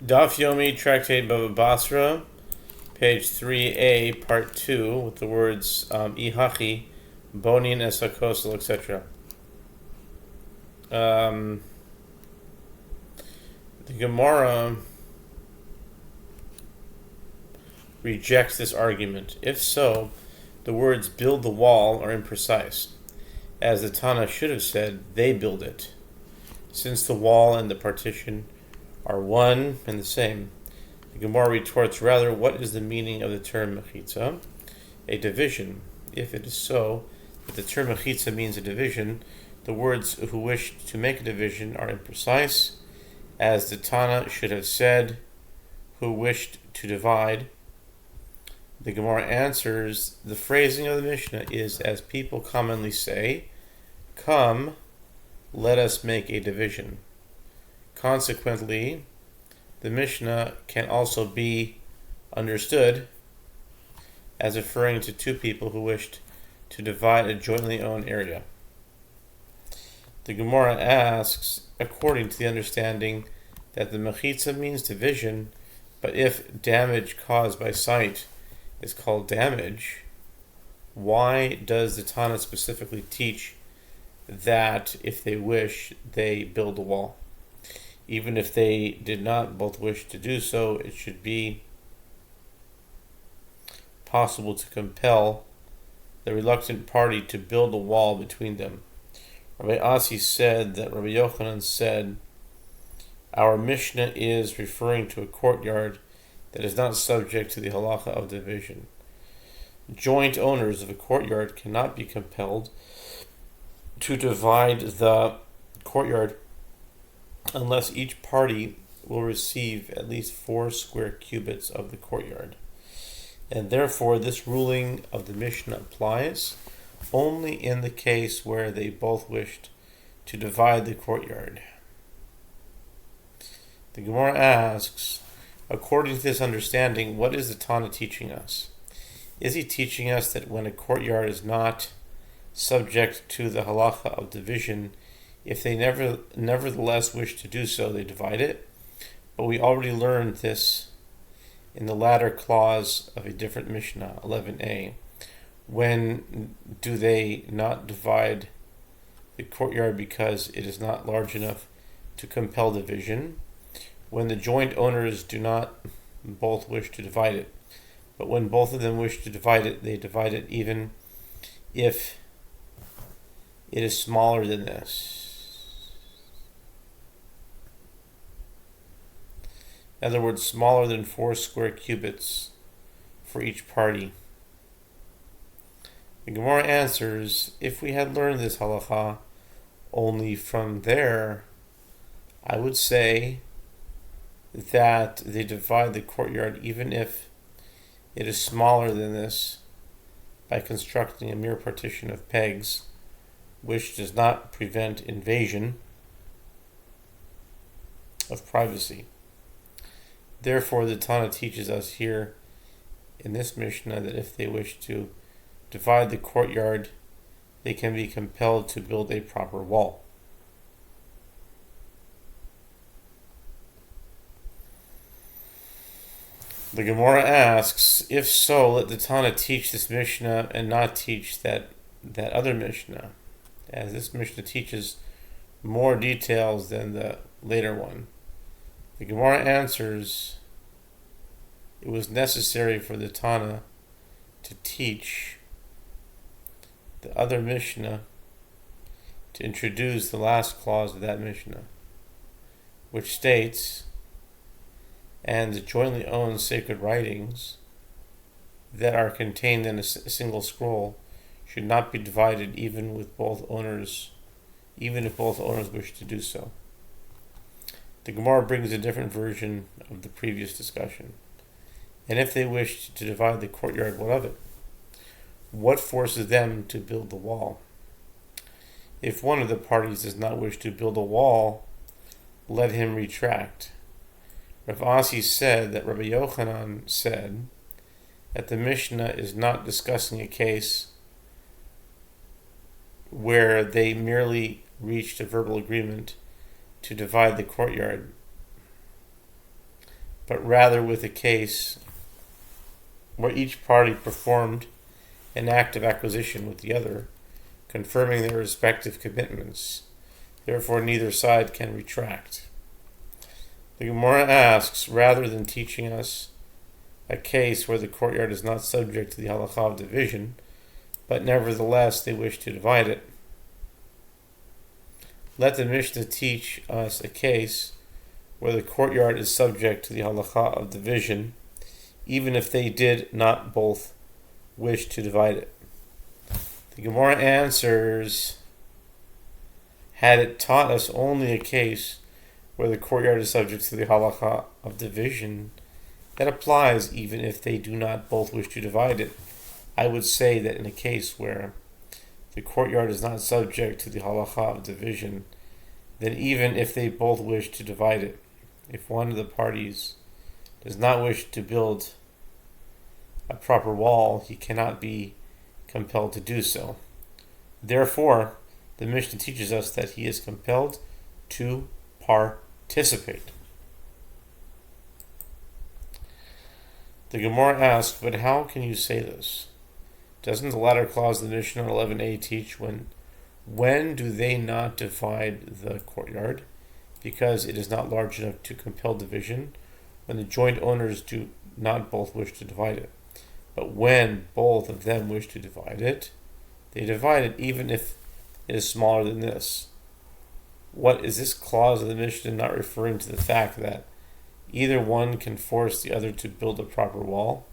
Daf Yomi, Tractate Bava Batra, page 3a, part 2, with the words Ihachi, Bonin Esakosel, etc. The Gemara rejects this argument. If so, the words build the wall are imprecise. As the Tana should have said, they build it, since the wall and the partition are one and the same. The Gemara retorts, rather, what is the meaning of the term mechitza? A division. If it is so, that the term mechitza means a division, the words who wish to make a division are imprecise, as the Tana should have said, who wished to divide. The Gemara answers, the phrasing of the Mishnah is as people commonly say, come, let us make a division. Consequently, the Mishnah can also be understood as referring to two people who wished to divide a jointly owned area. The Gemara asks, according to the understanding that the mechitza means division, but if damage caused by sight is called damage, why does the Tana specifically teach that if they wish, they build a wall? Even if they did not both wish to do so, it should be possible to compel the reluctant party to build a wall between them. Rabbi Asi said that Rabbi Yochanan said, our Mishnah is referring to a courtyard that is not subject to the halacha of division. Joint owners of a courtyard cannot be compelled to divide the courtyard unless each party will receive at least 4 square cubits of the courtyard. And therefore this ruling of the Mishnah applies only in the case where they both wished to divide the courtyard. The Gemara asks, according to this understanding, what is the Tana teaching us? Is he teaching us that when a courtyard is not subject to the halacha of division, if they nevertheless wish to do so, they divide it? But we already learned this in the latter clause of a different Mishnah, 11a. When do they not divide the courtyard because it is not large enough to compel division? When the joint owners do not both wish to divide it. But when both of them wish to divide it, they divide it even if it is smaller than this. In other words, smaller than 4 square cubits for each party. The Gemara answers, if we had learned this halacha only from there, I would say that they divide the courtyard even if it is smaller than this by constructing a mere partition of pegs, which does not prevent invasion of privacy. Therefore, the Tana teaches us here in this Mishnah that if they wish to divide the courtyard, they can be compelled to build a proper wall. The Gemara asks, if so, let the Tana teach this Mishnah and not teach that other Mishnah, as this Mishnah teaches more details than the later one. The Gemara answers, it was necessary for the Tana to teach the other Mishnah to introduce the last clause of that Mishnah, which states, and the jointly owned sacred writings that are contained in a single scroll should not be divided even if both owners wish to do so. The Gemara brings a different version of the previous discussion. And if they wished to divide the courtyard, what of it? What forces them to build the wall? If one of the parties does not wish to build a wall, let him retract. Rav Asi said that Rabbi Yochanan said that the Mishnah is not discussing a case where they merely reached a verbal agreement to divide the courtyard, but rather with a case where each party performed an act of acquisition with the other, confirming their respective commitments. Therefore, neither side can retract. The Gemara asks, rather than teaching us a case where the courtyard is not subject to the halakha of division, but nevertheless they wish to divide it, let the Mishnah teach us a case where the courtyard is subject to the halakha of division, even if they did not both wish to divide it. The Gemara answers, had it taught us only a case where the courtyard is subject to the halakha of division, that applies even if they do not both wish to divide it, I would say that in a case where the courtyard is not subject to the halakha of division, then even if they both wish to divide it, if one of the parties does not wish to build a proper wall, he cannot be compelled to do so. Therefore, the Mishnah teaches us that he is compelled to participate. The Gemara asks, but how can you say this? Doesn't the latter clause of the Mishnah 11a teach when do they not divide the courtyard? Because it is not large enough to compel division, when the joint owners do not both wish to divide it. But when both of them wish to divide it, they divide it even if it is smaller than this. What is this clause of the Mishnah not referring to the fact that either one can force the other to build a proper wall?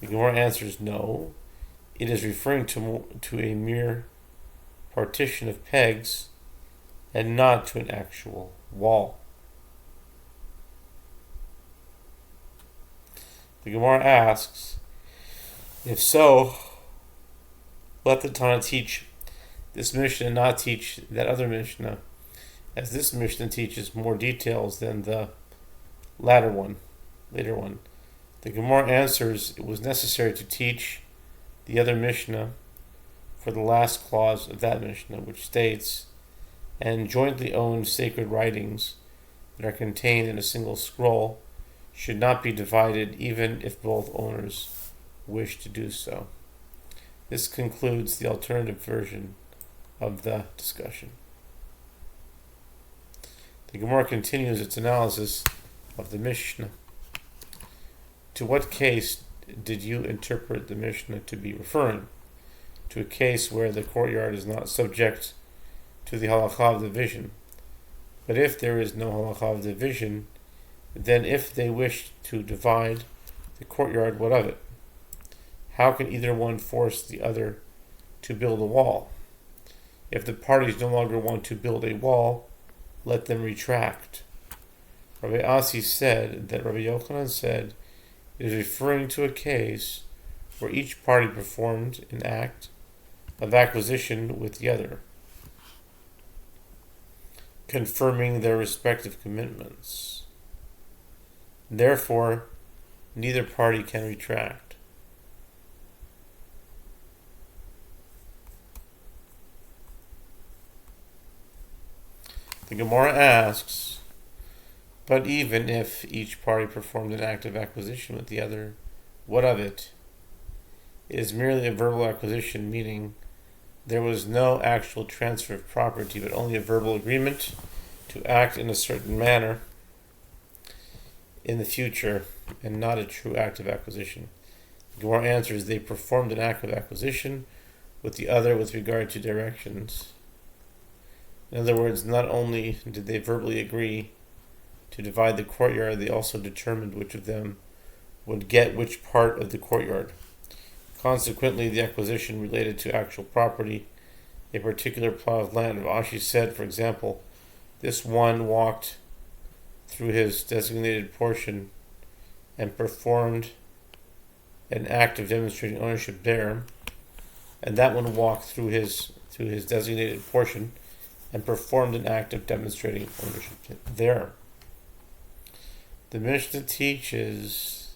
The Gemara answers no. It is referring to a mere partition of pegs and not to an actual wall. The Gemara asks, if so, let the Tana teach this Mishnah and not teach that other Mishnah, as this Mishnah teaches more details than the later one. The Gemara answers, it was necessary to teach the other Mishnah for the last clause of that Mishnah, which states, and jointly owned sacred writings that are contained in a single scroll should not be divided even if both owners wish to do so. This concludes the alternative version of the discussion. The Gemara continues its analysis of the Mishnah. To what case did you interpret the Mishnah to be referring? To a case where the courtyard is not subject to the halakha of division. But if there is no halakha of division, then if they wish to divide the courtyard, what of it? How can either one force the other to build a wall? If the parties no longer want to build a wall, let them retract. Rabbi Asi said that Rabbi Yochanan said it is referring to a case where each party performed an act of acquisition with the other, confirming their respective commitments. Therefore, neither party can retract. The Gemara asks, but even if each party performed an act of acquisition with the other, what of it? It is merely a verbal acquisition, meaning there was no actual transfer of property, but only a verbal agreement to act in a certain manner in the future, and not a true act of acquisition. The Gemara answers, they performed an act of acquisition with the other with regard to directions. In other words, not only did they verbally agree to divide the courtyard, they also determined which of them would get which part of the courtyard. Consequently, the acquisition related to actual property, a particular plot of land. Rashi said, for example, this one walked through his designated portion and performed an act of demonstrating ownership there, and that one walked through his designated portion and performed an act of demonstrating ownership there. The Mishnah teaches,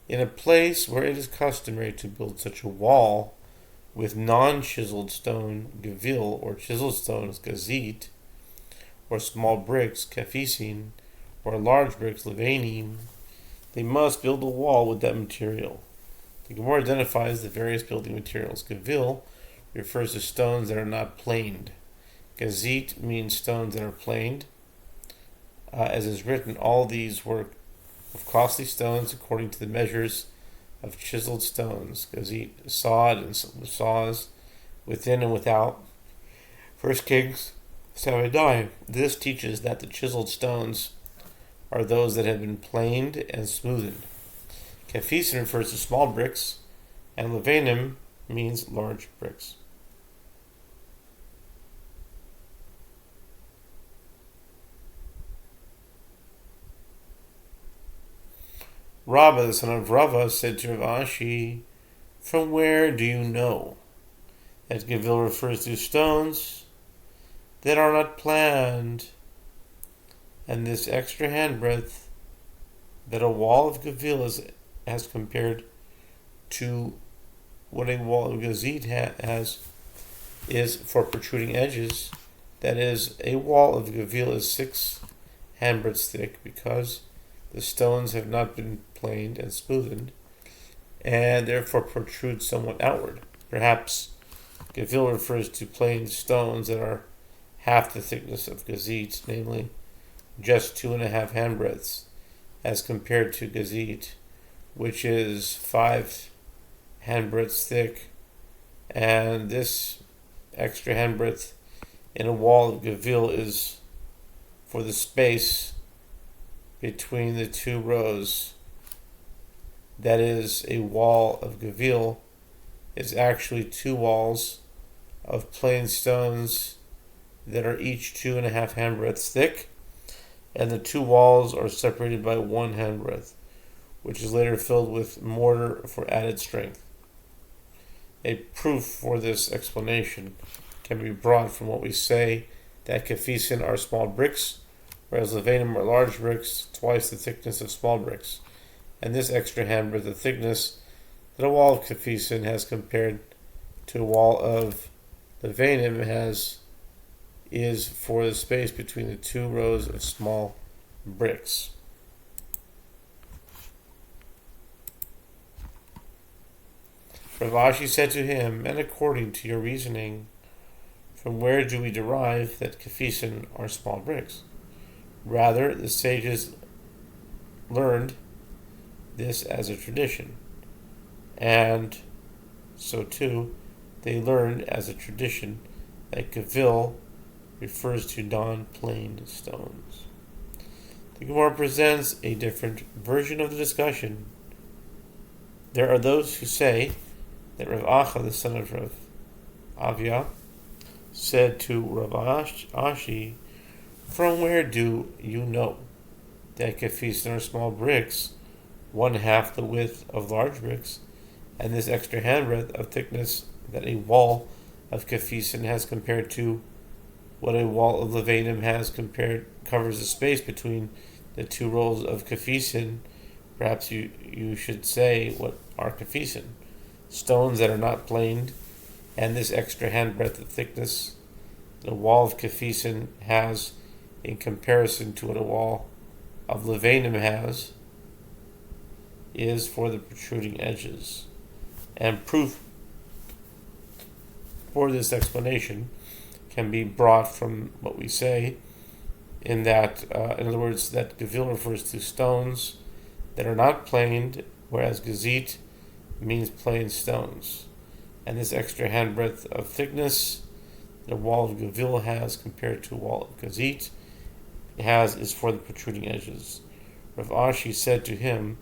in a place where it is customary to build such a wall with non-chiseled stone, gevil, or chiseled stones, gazit, or small bricks, kafisin, or large bricks, levanim, they must build a wall with that material. The Gemara identifies the various building materials. Gavil refers to stones that are not planed. Gazit means stones that are planed. As is written, all these were of costly stones according to the measures of chiseled stones. Gazit, sawed and saws within and without. 1 Kings 7:9. This teaches that the chiseled stones are those that have been planed and smoothened. Kafisin refers to small bricks, and levanim means large bricks. Rabba, the son of Rava, said to Rav Ashi, "From where do you know that Gavil refers to stones that are not planned, and this extra handbreadth that a wall of Gavil is as compared to what a wall of Gazit has is for protruding edges? That is, a wall of Gavil is 6 handbreadths thick because the stones have not been planed and smoothened, and therefore protrude somewhat outward. Perhaps Gavil refers to planed stones that are half the thickness of Gazit, namely just 2.5 handbreadths, as compared to Gazit, which is 5 handbreadths thick, and this extra handbreadth in a wall of Gavil is for the space between the 2 rows. That is, a wall of Gavil is actually 2 walls of plain stones that are each 2.5 handbreadths thick, and the 2 walls are separated by 1 handbreadth, which is later filled with mortar for added strength. A proof for this explanation can be brought from what we say that kafisin are small bricks, whereas levanim are large bricks, twice the thickness of small bricks. And this extra handbreadth of thickness that a wall of kafisin has compared to a wall of levanim is for the space between the 2 rows of small bricks. Rav Ashi said to him, "And according to your reasoning, from where do we derive that kafisin are small bricks? Rather, the sages learned this as a tradition, and so too they learned as a tradition that Gavil refers to non-planed stones." The Gemara presents a different version of the discussion. There are those who say that Rav Acha, the son of Rav Avia, said to Rav Ashi, "From where do you know that kafisin are small bricks, 1/2 the width of large bricks, and this extra handbreadth of thickness that a wall of kafisin has compared to what a wall of levanim has covers the space between the 2 rows of kafisin? Perhaps you should say, what are kafisin? Stones that are not planed, and this extra handbreadth of thickness the wall of kafisin has in comparison to what a wall of levanim has is for the protruding edges." And proof for this explanation can be brought from what we say, in that, in other words, that Gavil refers to stones that are not planed, whereas Gazit means plain stones. And this extra handbreadth of thickness the wall of Gavil has compared to a wall of Gazit is for the protruding edges. Rav Ashi said to him,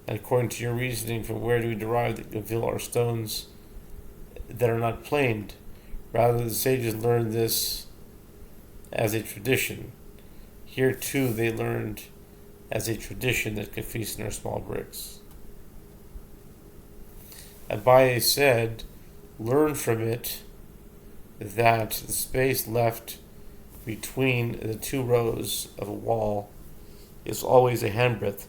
"And according to your reasoning, from where do we derive that Gavil are stones that are not planed? Rather, the sages learned this as a tradition. Here too they learned as a tradition that kafisin are small bricks." Abaye said, "Learn from it that the space left between the 2 rows of a wall is always a handbreadth."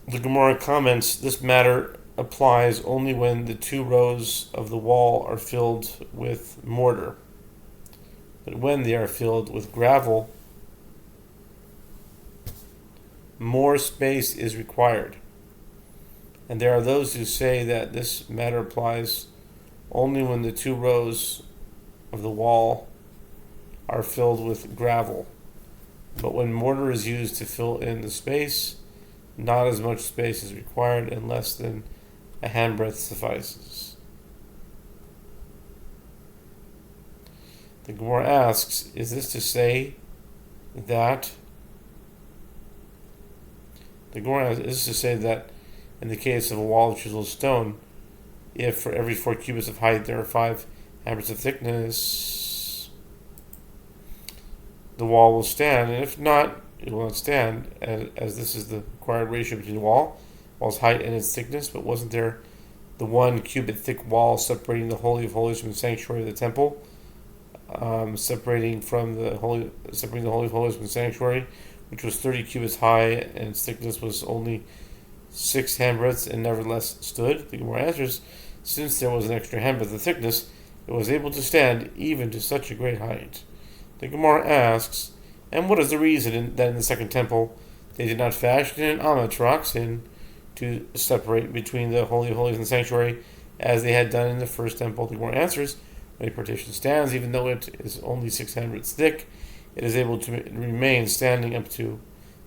The Gemara comments, "This matter applies only when the 2 rows of the wall are filled with mortar. But when they are filled with gravel, more space is required. And there are those who say that this matter applies only when the 2 rows of the wall are filled with gravel. But when mortar is used to fill in the space, not as much space is required, and less than a handbreadth suffices. The Gemara asks, is this to say that in the case of a wall of chiseled stone, if for every 4 cubits of height there are 5 handbreadths of thickness, the wall will stand, and if not, it will not stand, as this is the required ratio between the wall's height and its thickness. But wasn't there the 1 cubit thick wall separating the Holy of Holies from the sanctuary of the temple, separating the Holy of Holies from the sanctuary, which was 30 cubits high, and its thickness was only 6 handbreadths, and nevertheless stood? The Gemara answers, since there was an extra handbreadth of thickness, it was able to stand even to such a great height. The Gemara asks, and what is the reason that in the second temple they did not fashion an amatraksin to separate between the Holy of Holies and the sanctuary, as they had done in the first temple? The Gemara answers, when a partition stands, even though it is only 6 handbreadths thick, it is able to remain standing up to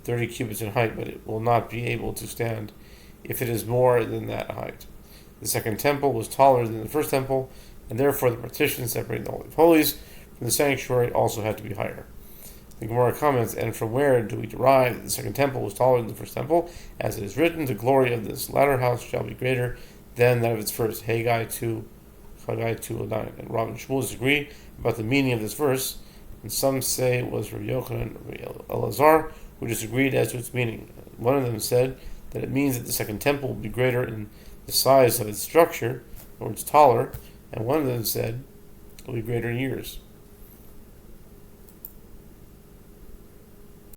30 cubits in height, but it will not be able to stand if it is more than that height. The second temple was taller than the first temple, and therefore the partition separating the Holy of Holies from the sanctuary also had to be higher. The Gemara comments, and from where do we derive that the second temple was taller than the first temple? As it is written, the glory of this latter house shall be greater than that of its first. Haggai 2:9. And Rav and Shmuel disagree about the meaning of this verse, and some say it was Rav Yochanan and Rav Elazar who disagreed as to its meaning. One of them said that it means that the second temple will be greater in the size of its structure, or it's taller, and one of them said it will be greater in years.